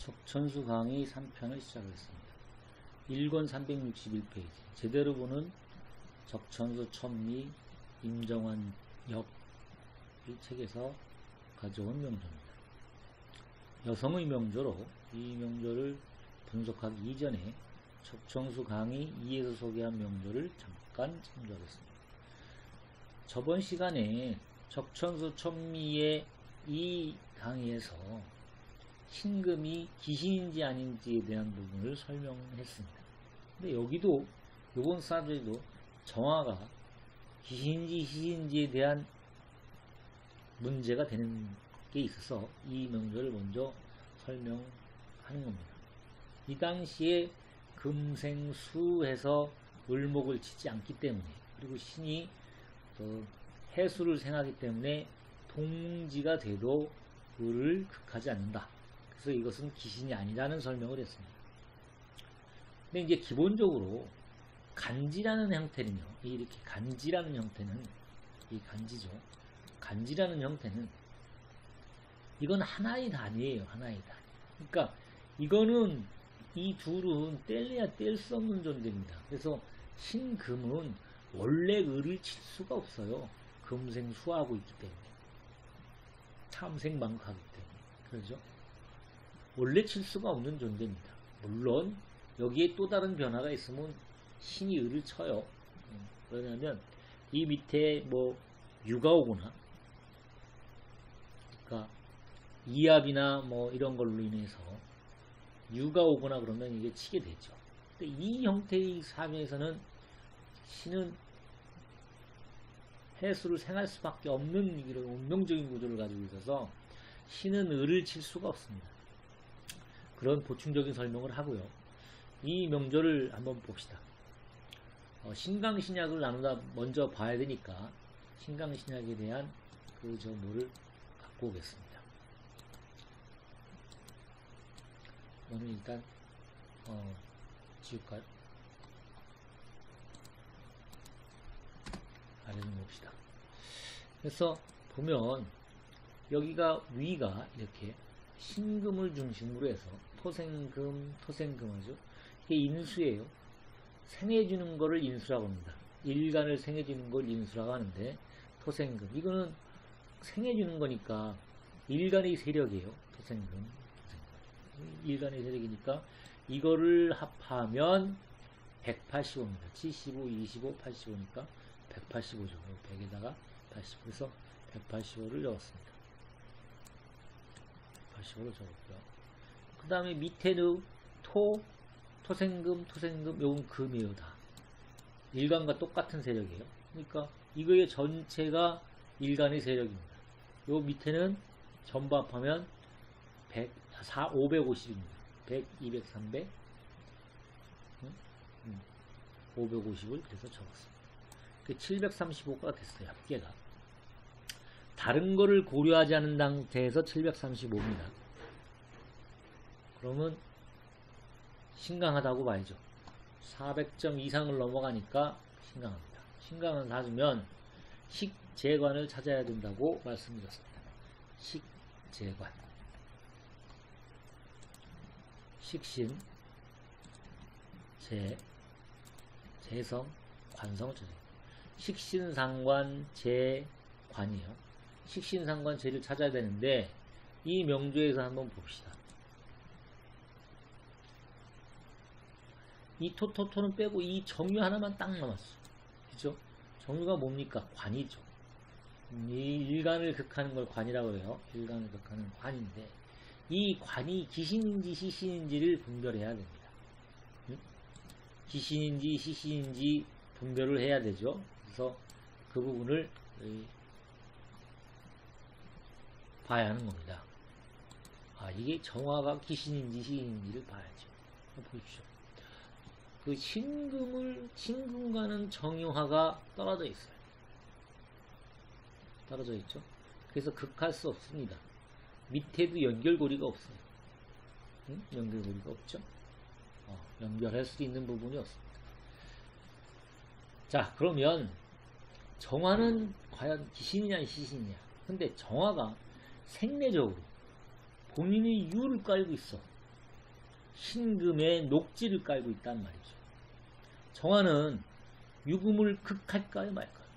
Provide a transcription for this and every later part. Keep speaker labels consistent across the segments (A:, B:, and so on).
A: 적천수 강의 3편을 시작하겠습니다. 1권 361페이지 제대로 보는 적천수 천미 임정환 역 이 책에서 가져온 명조입니다. 여성의 명조로 이 명조를 분석하기 이전에 적천수 강의 2에서 소개한 명조를 잠깐 참조하겠습니다. 저번 시간에 적천수 천미의 이 강의에서 신금이 귀신인지 아닌지에 대한 부분을 설명했습니다. 근데 여기도 이번 사주에도 정화가 귀신인지 시신인지에 대한 문제가 되는 게 있어서 이 명조를 먼저 설명하는 겁니다. 이 당시에 금생수해서 을목을 치지 않기 때문에, 그리고 신이 해수를 생하기 때문에 동지가 돼도 을을 극하지 않는다. 그래서 이것은 귀신이 아니라는 설명을 했습니다. 근데 이제 기본적으로 간지라는 형태는요, 이렇게 간지라는 형태는, 이 간지죠. 간지라는 형태는 이건 하나의 단위예요. 하나의 단위. 그러니까 이거는 이 둘은 뗄래야 뗄 수 없는 존재입니다. 그래서 신금은 원래 을을 칠 수가 없어요. 금생수하고 있기 때문에, 탐생망하기 때문에. 그렇죠? 원래 칠 수가 없는 존재입니다. 물론 여기에 또 다른 변화가 있으면 신이 을을 쳐요. 왜냐하면 이 밑에 뭐 유가 오거나, 그러니까 이압이나 뭐 이런 걸로 인해서 유가 오거나 그러면 이게 치게 되죠. 근데 이 형태의 삶에서는 신은 해수를 생할 수밖에 없는 이런 운명적인 구조를 가지고 있어서 신은 을을 칠 수가 없습니다. 그런 보충적인 설명을 하고요. 이 명조를 한번 봅시다. 신강신약을 나누다 먼저 봐야 되니까 신강신약에 대한 그 정보를 갖고 오겠습니다. 오늘 일단 지울까요? 아래는 봅시다. 그래서 보면 여기가 위가 이렇게 신금을 중심으로 해서 토생금하죠. 이게 인수예요. 생해주는 거를 인수라고 합니다. 일간을 생해주는 걸 인수라고 하는데, 토생금, 이거는 생해주는 거니까 일간의 세력이에요. 토생금. 일간의 세력이니까 이거를 합하면 185입니다. 75, 25, 85니까 185죠. 100에다가 80. 그래서 185를 적었습니다. 185를 적었고요. 그 다음에 밑에는 토생금, 요건 금이에요. 다 일간과 똑같은 세력이에요. 그러니까 이거의 전체가 일간의 세력입니다. 요 밑에는 전부 합하면 550입니다. 100, 200, 300 550을 그래서 적었습니다. 735가 됐어요. 합계가. 다른 거를 고려하지 않은 상태에서 735입니다. 그러면 신강하다고 봐야죠. 400점 이상을 넘어가니까 신강합니다. 신강을 찾으면 식재관을 찾아야 된다고 말씀드렸습니다. 식재관, 식신, 재성, 관성을 찾아야 돼요. 식신상관, 재관이에요. 식신상관, 재를 찾아야 되는데 이 명조에서 한번 봅시다. 이 토는 빼고 이 정유 하나만 딱 남았어. 그죠? 정유가 뭡니까? 관이죠. 이 일간을 극하는 걸 관이라고 해요. 일간을 극하는 관인데, 이 관이 귀신인지 시신인지를 분별해야 됩니다. 귀신인지 시신인지 분별을 해야 되죠. 그래서 그 부분을 봐야 하는 겁니다. 이게 정화가 귀신인지 시신인지를 봐야죠. 보십시오. 그 신금과는 정유화가 떨어져 있어요. 떨어져 있죠. 그래서 극할 수 없습니다. 밑에도 연결고리가 없어요. 연결고리가 없죠. 연결할 수 있는 부분이 없습니다. 자, 그러면 정화는 과연 귀신이냐 시신이냐. 근데 정화가 생내적으로 본인이 유를 깔고 있어. 신금에 녹지를 깔고 있단 말이죠. 정화는 유금을 극할까요 말까요?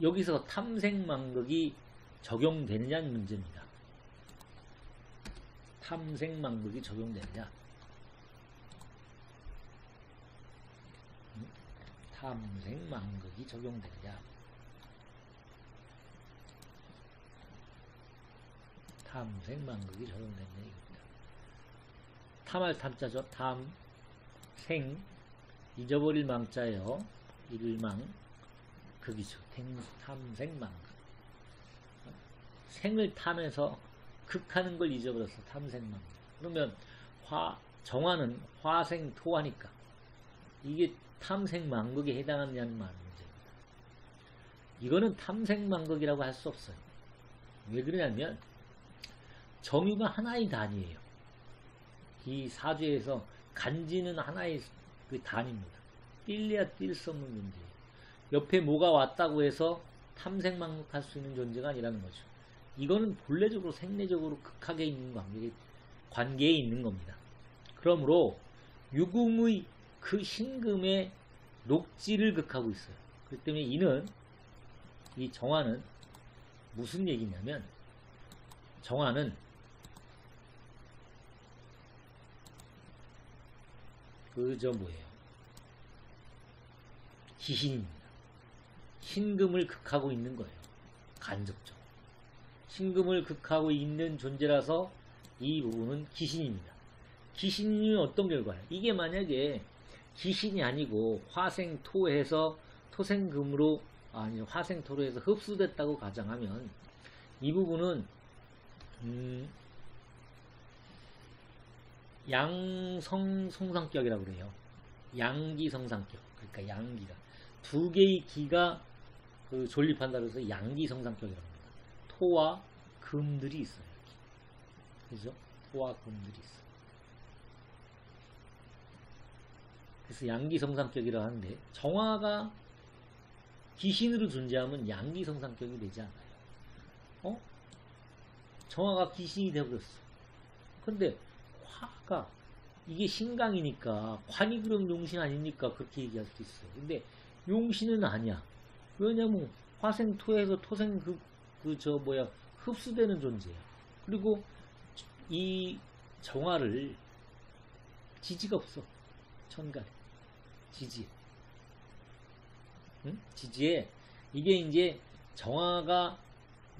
A: 여기서 탐생망극이 적용되느냐는 문제입니다. 탐생망극이 적용되느냐? 탐생망극이 적용되느냐? 탐생망극이 적용되느냐 이겁니다. 탐할 탐자죠. 탐, 생, 잊어버릴 망자예요. 일망, 극이죠. 탐생망극. 생을 탐해서 극하는 걸 잊어버렸어. 탐생망극. 그러면 정화는 화생토하니까 이게 탐생망극에 해당하느냐는 문제입니다. 이거는 탐생망극이라고 할 수 없어요. 왜 그러냐면 정유가 하나의 단위예요. 이 사주에서 간지는 하나의 그 단위입니다. 뛸래야 뛸 수 없는 존재예요. 옆에 뭐가 왔다고 해서 탐생망극할 수 있는 존재가 아니라는 거죠. 이거는 본래적으로 생리적으로 극하게 있는 관계에 있는 겁니다. 그러므로 유금의 그 신금의 녹지를 극하고 있어요. 그렇기 때문에 이 정화는 무슨 얘기냐면 정화는 뭐예요? 기신입니다. 신금을 극하고 있는 거예요. 간접적으로. 신금을 극하고 있는 존재라서 이 부분은 기신입니다. 기신이 어떤 결과예요? 이게 만약에 기신이 아니고 화생토해서 토생금으로 화생토로 해서 흡수됐다고 가정하면 이 부분은 양성성상격이라고 그래요. 양기성상격. 그러니까 양기가 두 개의 기가 존립한다고 해서 양기성상격이라고 합니다. 토와 금들이 있어요. 그죠? 토와 금들이 있어요. 그래서 양기성상격이라고 하는데 정화가 기신으로 존재하면 양기성상격이 되지 않아요. 정화가 기신이 되어버렸어. 근데 화가 이게 신강이니까 관이 그럼 용신 아닙니까? 그렇게 얘기할 수 있어요. 근데 용신은 아니야. 왜냐면 화생토에서 토생 흡수되는 존재야. 그리고 이 정화를 지지가 없어. 천간에 지지. 응? 지지에 이게 이제 정화가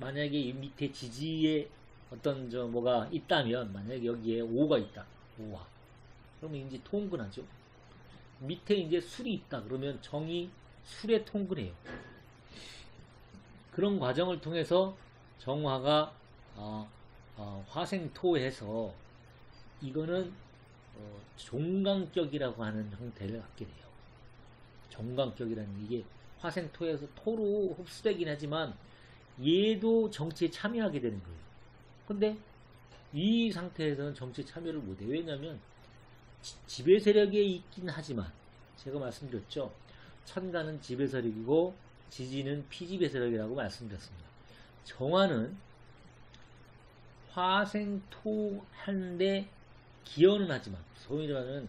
A: 만약에 이 밑에 지지에 어떤 뭐가 있다면 만약에 여기에 오가 있다. 오화. 그러면 이제 통근하죠. 밑에 이제 술이 있다. 그러면 정이 술에 통근해요. 그런 과정을 통해서 정화가 화생토해서 이거는 종강격이라고 하는 형태를 갖게 돼요. 종강격이라는 이게 화생토에서 토로 흡수되긴 하지만 얘도 정치에 참여하게 되는 거예요. 근데 이 상태에서는 정치에 참여를 못해요. 왜냐하면 지배 세력에 있긴 하지만 제가 말씀드렸죠. 천간은 지배 세력이고 지지는 피지배 세력이라고 말씀드렸습니다. 정화는 화생토한데 기여는 하지만 소위 말하는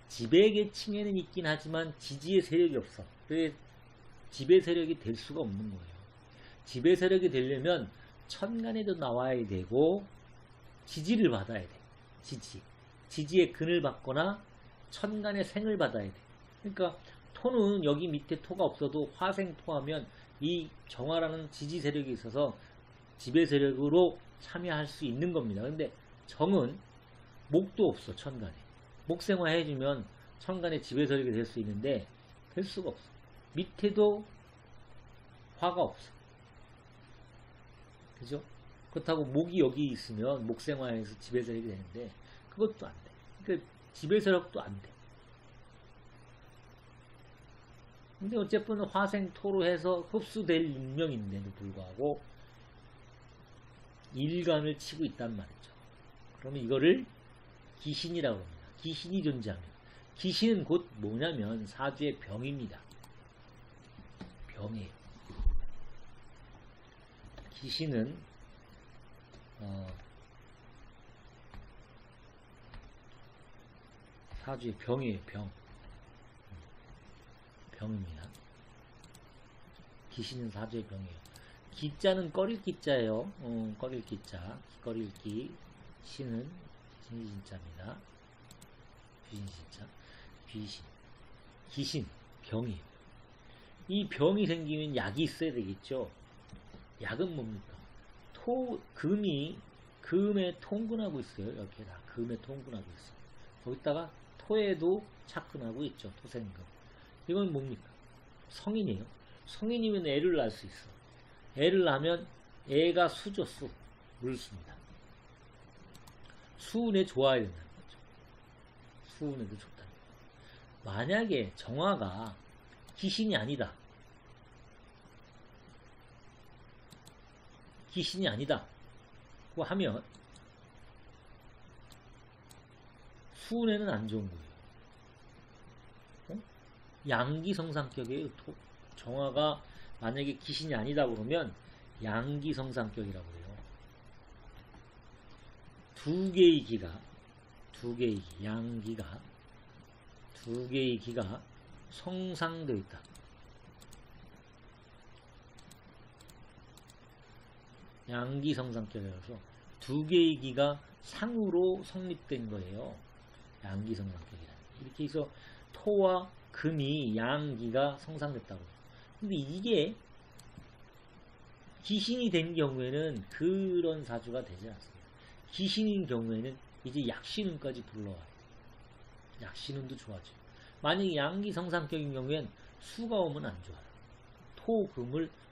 A: 지배 계층에는 있긴 하지만 지지의 세력이 없어. 그래서 지배 세력이 될 수가 없는 거예요. 지배 세력이 되려면 천간에도 나와야 되고 지지를 받아야 돼. 지지의 근을 받거나 천간의 생을 받아야 돼. 그러니까 토는 여기 밑에 토가 없어도 화생토하면 이 정화라는 지지 세력이 있어서 지배 세력으로 참여할 수 있는 겁니다. 근데 정은 목도 없어. 천간에. 목생화 해주면 천간에 지배 세력이 될 수 있는데 될 수가 없어. 밑에도 화가 없어. 그죠? 그렇다고 목이 여기 있으면 목생화해서 지배 세력이 되는데 그것도 안 돼. 그러니까 지배 세력도 안 돼. 근데 어쨌든 화생토로 해서 흡수될 인명인데도 불구하고 일간을 치고 있단 말이죠. 그러면 이거를 기신이라고 합니다. 기신이 존재합니다. 기신은 곧 뭐냐면 사주의 병입니다. 병이에요. 기신은 사주의 병이에요. 병. 병입니다. 기신은 사주의 병이에요. 기자는 꺼릴 기자예요. 꺼릴 기자. 꺼릴 기. 신은 진짜입니다. 귀신 진짜. 귀신. 기신. 병이에요. 이 병이 생기면 약이 있어야 되겠죠. 약은 뭡니까? 금에 통근하고 있어요. 이렇게 다 금에 통근하고 있어요. 거기다가 토에도 착근하고 있죠. 토생금. 이건 뭡니까? 성인이에요. 성인이면 애를 낳을 수 있어. 애를 낳으면 애가 수죠. 물수입니다. 수운에 좋아야 된다는 거죠. 수운에도 좋다는 거죠. 만약에 정화가 기신이 아니다. 기신이 아니다. 고 하면 수운에는 안 좋은 거예요. 양기성상격이에요. 정화가 만약에 기신이 아니다 그러면 양기성상격이라고 그래요. 두 개의 기가 양기가 두 개의 기가 성상되어 있다. 양기성상격이라서 두 개의 기가 상으로 성립된 거예요. 양기성상격이라. 이렇게 해서 토와 금이 양기가 성상됐다고. 근데 이게 기신이 된 경우에는 그런 사주가 되지 않습니다. 기신인 경우에는 이제 약신운까지 불러와요. 약신운도 좋아져요. 만약에 양기 성상격인 경우엔 수가 오면 안 좋아요.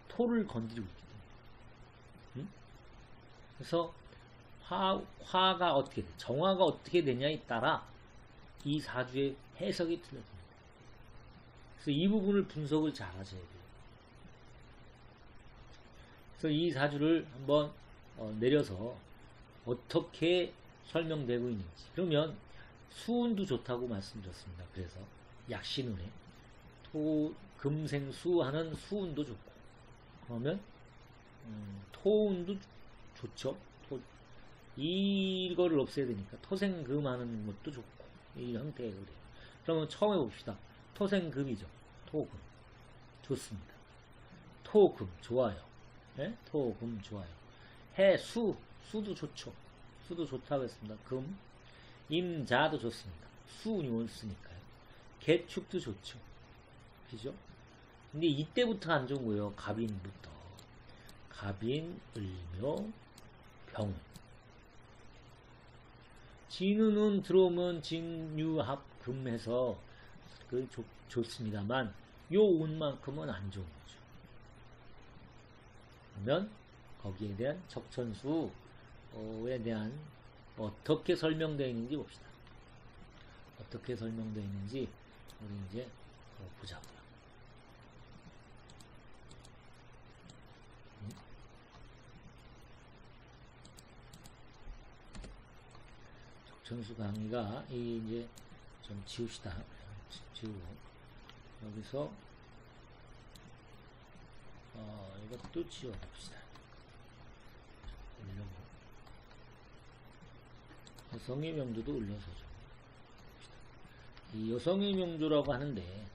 A: 토를 건드리고 있기 때문에. 응? 그래서 화가 어떻게 돼? 정화가 어떻게 되냐에 따라 이 사주의 해석이 틀려집니다. 그래서 이 부분을 분석을 잘 하셔야 돼요. 그래서 이 사주를 한번 내려서 어떻게 설명되고 있는지. 그러면 수운도 좋다고 말씀드렸습니다. 그래서 약신운에 금생수 하는 수운도 좋고, 그러면 토운도 좋죠. 이거를 없애야 되니까 토생금 하는 것도 좋고, 이 형태의 그래요. 그러면 처음 해봅시다. 토생금이죠. 토금 좋습니다. 토금 좋아요. 네? 토금 좋아요. 수도 좋죠. 수도 좋다고 했습니다. 금, 임자도 좋습니다. 수운이 올수니까요. 개축도 좋죠. 그죠? 근데 이때부터 안 좋은 거예요. 갑인부터. 갑인, 을묘, 병운. 진운은 들어오면 진유합 금해서 좋습니다만 요 운만큼은 안 좋은 거죠. 그러면 거기에 대한 적천수에 대한 어떻게 설명되어 있는지 봅시다. 어떻게 설명되어 있는지 우리 이제 보자고요. 적천수 강의가 이제 좀 지웁시다. 지우고 여기서 이것도 지워봅시다. 올려고 여성의 명조도 올려서 좀 봅시다. 이 여성의 명조라고 하는데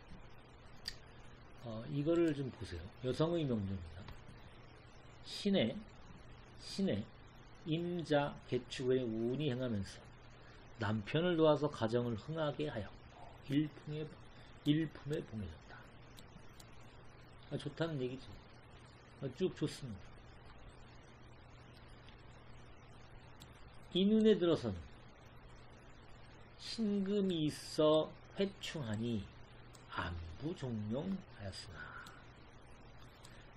A: 이거를 좀 보세요. 여성의 명조입니다. 신의 임자 개축의 운이 행하면서 남편을 도와서 가정을 흥하게 하였고 일품에 봉해졌다. 좋다는 얘기죠. 쭉 좋습니다. 이 눈에 들어서는 신금이 있어 회충하니 안부 종용하였으나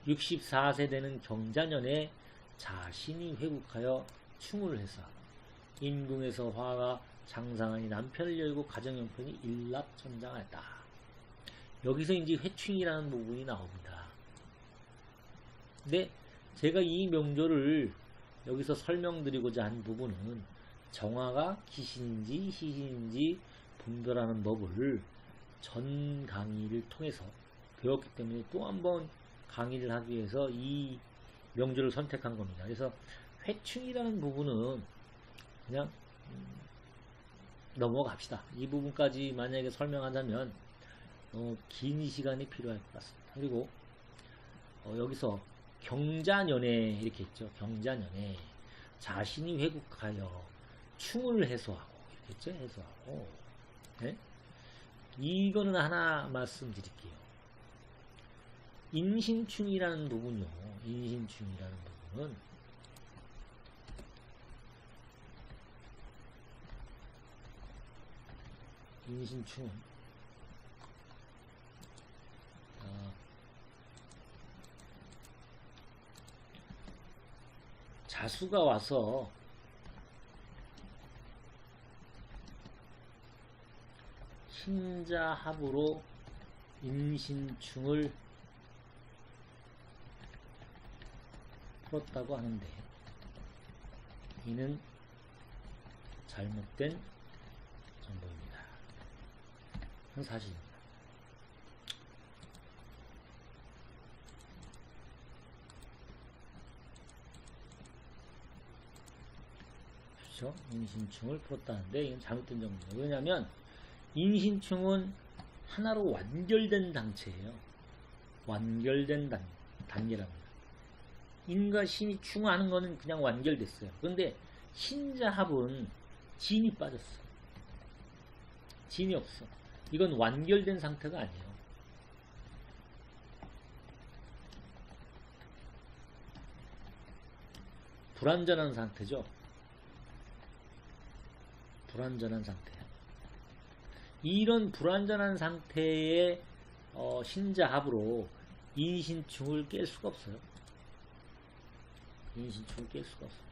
A: 64세 되는 경자년에 자신이 회국하여 충을 해서 인궁에서 화가 장상하니 남편을 열고 가정형편이 일납천장하였다. 여기서 이제 회충이라는 부분이 나옵니다. 근데 제가 이 명조를 여기서 설명드리고자 한 부분은 정화가 기신인지 시신인지 분별하는 법을 전 강의를 통해서 배웠기 때문에 또 한 번 강의를 하기 위해서 이 명조를 선택한 겁니다. 그래서 회충이라는 부분은 그냥 넘어갑시다. 이 부분까지 만약에 설명하자면 긴 시간이 필요할 것 같습니다. 그리고 여기서 경자년에 이렇게 있죠. 경자년에 자신이 회국하여 충을 해소하고 이렇게 있죠. 해소하고. 네? 이거는 하나 말씀드릴게요. 인신충이라는 부분요. 인신충이라는 부분은 인신충은 자수가 와서 신자합으로 인신충을 풀었다고 하는데 이는 잘못된 정보입니다. 그건 사실입니다. 그렇죠? 인신충을 풀었다는데 이건 잘못된 정보입니다. 왜냐하면 인신충은 하나로 완결된 단체예요. 완결된 단계랍니다. 인과 신이 충하는 거는 그냥 완결됐어요. 그런데 신자합은 진이 빠졌어. 진이 없어. 이건 완결된 상태가 아니에요. 불완전한 상태죠. 불완전한 상태예요. 이런 불완전한 상태의 신자합으로 인신충을 깰 수가 없어요. 인신충을 깰 수가 없어요.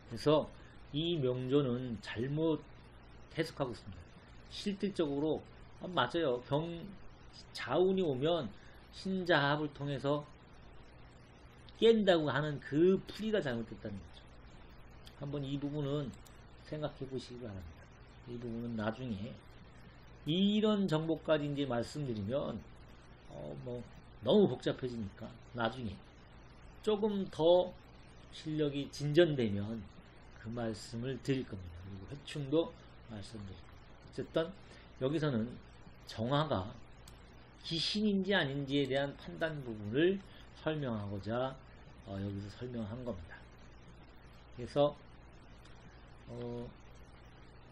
A: 그래서 이 명조는 잘못 해석하고 있습니다. 실질적으로 맞아요. 자운이 오면 신자합을 통해서 깬다고 하는 그 풀이가 잘못됐다는 거죠. 한번 이 부분은 생각해 보시기 바랍니다. 이 부분은 나중에 이런 정보까지 이제 말씀드리면 너무 복잡해지니까 나중에 조금 더 실력이 진전되면 그 말씀을 드릴 겁니다. 그리고 회충도 말씀드릴 겁니다. 어쨌든 여기서는 정화가 귀신인지 아닌지에 대한 판단 부분을 설명하고자 여기서 설명한 겁니다. 그래서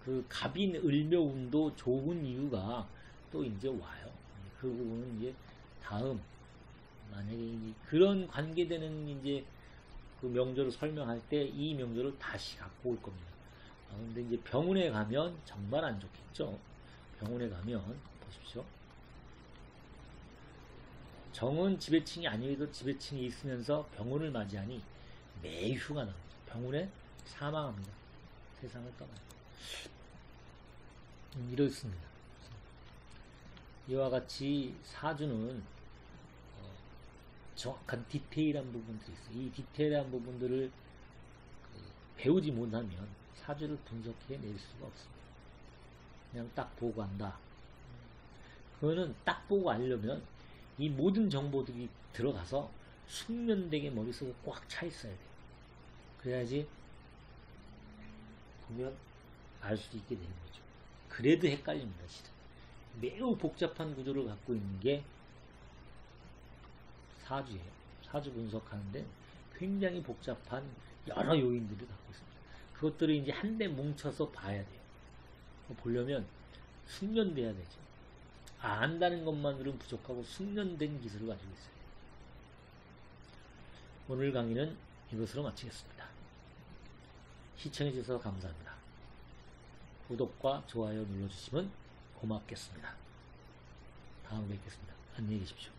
A: 그 갑인 을묘운도 좋은 이유가 또 이제 와요. 그 부분은 이제 다음 만약에 이제 그런 관계되는 이제 그 명조를 설명할 때 이 명조를 다시 갖고 올 겁니다. 근데 이제 병원에 가면 정말 안 좋겠죠. 병원에 가면 보십시오. 정은 지배층이 아니어도 지배층이 있으면서 병원을 맞이하니 매휴가 나옵니다. 병원에 사망합니다. 세상을 떠나요. 이렇습니다. 이와 같이 사주는 정확한 디테일한 부분들이 있어요. 이 디테일한 부분들을 배우지 못하면 사주를 분석해 낼 수가 없습니다. 그냥 딱 보고 한다. 그거는 딱 보고 알려면 이 모든 정보들이 들어가서 숙련되게 머릿속에 꽉 차 있어야 돼요. 그래야지 보면 알 수 있게 되는 거죠. 그래도 헷갈립니다, 실은. 매우 복잡한 구조를 갖고 있는 게 사주예요. 사주 분석하는데 굉장히 복잡한 여러 요인들을 갖고 있습니다. 그것들을 이제 한데 뭉쳐서 봐야 돼요. 보려면 숙련돼야 되죠. 안다는 것만으로는 부족하고 숙련된 기술을 가지고 있어요. 오늘 강의는 이것으로 마치겠습니다. 시청해주셔서 감사합니다. 구독과 좋아요 눌러주시면 고맙겠습니다. 다음에 뵙겠습니다. 안녕히 계십시오.